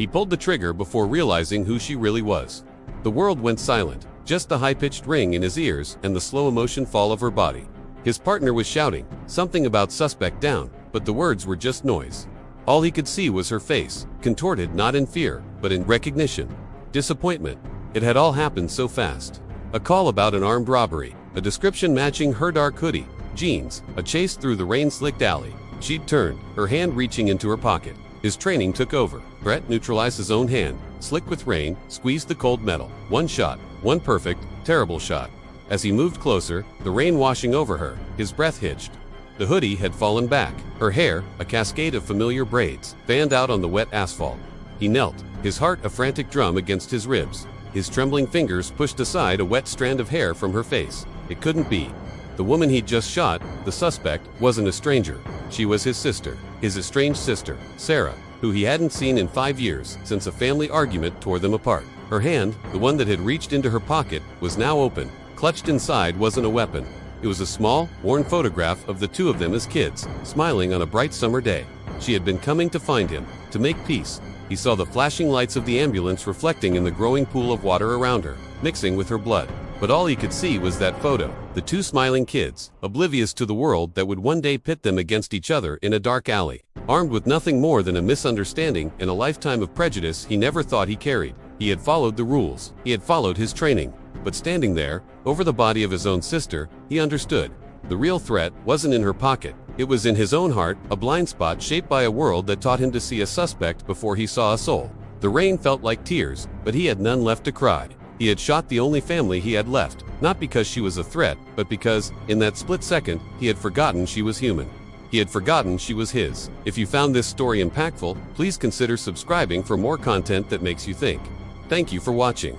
He pulled the trigger before realizing who she really was. The world went silent, just the high-pitched ring in his ears and the slow emotion fall of her body. His partner was shouting, something about suspect down, but the words were just noise. All he could see was her face, contorted not in fear, but in recognition. Disappointment. It had all happened so fast. A call about an armed robbery, a description matching her dark hoodie, jeans, a chase through the rain-slicked alley. She'd turned, her hand reaching into her pocket. His training took over. Brett neutralized his own hand, slick with rain, squeezed the cold metal. One shot, one perfect, terrible shot. As he moved closer, the rain washing over her, his breath hitched. The hoodie had fallen back. Her hair, a cascade of familiar braids, fanned out on the wet asphalt. He knelt, his heart a frantic drum against his ribs. His trembling fingers pushed aside a wet strand of hair from her face. It couldn't be. The woman he'd just shot, the suspect, wasn't a stranger. She was his sister, his estranged sister, Sarah, who he hadn't seen in 5 years, since a family argument tore them apart. Her hand, the one that had reached into her pocket, was now open. Clutched inside wasn't a weapon. It was a small, worn photograph of the two of them as kids, smiling on a bright summer day. She had been coming to find him, to make peace. He saw the flashing lights of the ambulance reflecting in the growing pool of water around her, mixing with her blood. But all he could see was that photo, the two smiling kids, oblivious to the world that would one day pit them against each other in a dark alley. Armed with nothing more than a misunderstanding and a lifetime of prejudice he never thought he carried. He had followed the rules. He had followed his training. But standing there, over the body of his own sister, he understood. The real threat wasn't in her pocket. It was in his own heart, a blind spot shaped by a world that taught him to see a suspect before he saw a soul. The rain felt like tears, but he had none left to cry. He had shot the only family he had left, not because she was a threat, but because, in that split second, he had forgotten she was human. He had forgotten she was his. If you found this story impactful, please consider subscribing for more content that makes you think. Thank you for watching.